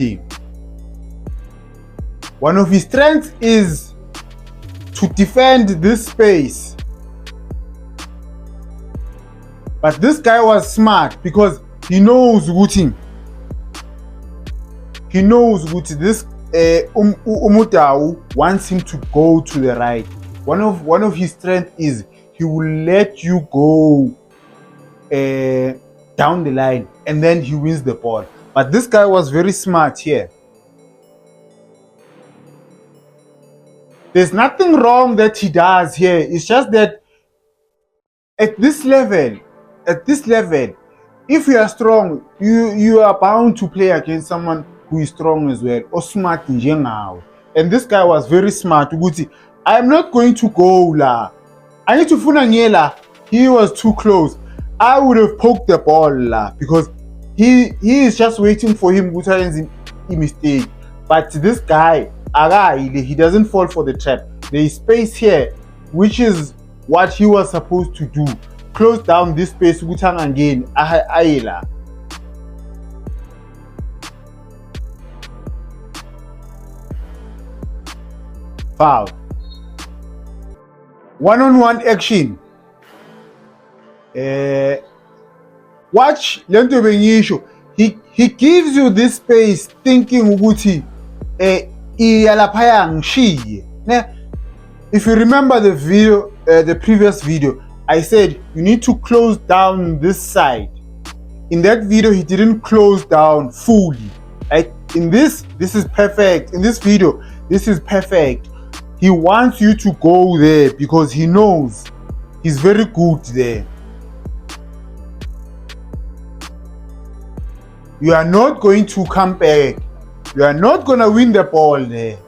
him. One of his strengths is to defend this space. But this guy was smart because he knows Guti. He knows Guti. This Umutau wants him to go to the right. One of his strengths is he will let you go down the line and then he wins the ball. But this guy was very smart here. There's nothing wrong that he does here. It's just that at this level, if you are strong, you are bound to play against someone who is strong as well, or smart in general. And this guy was very smart. I'm not going to go la. I need to Funanyela. He was too close. I would have poked the ball la, because he is just waiting for him to a mistake. But this guy, he doesn't fall for the trap. There is space here, which is what he was supposed to do. Close down this space again. Ayela. Foul. One-on-one action. Watch Lento Benyisho. He gives you this space thinking Uguti iyalapaya ngishiye. If you remember the video, the previous video, I said you need to close down this side. In that video, he didn't close down fully. Like in this is perfect. In this video, this is perfect. He wants you to go there because he knows he's very good there. You are not going to come back. You are not going to win the ball there.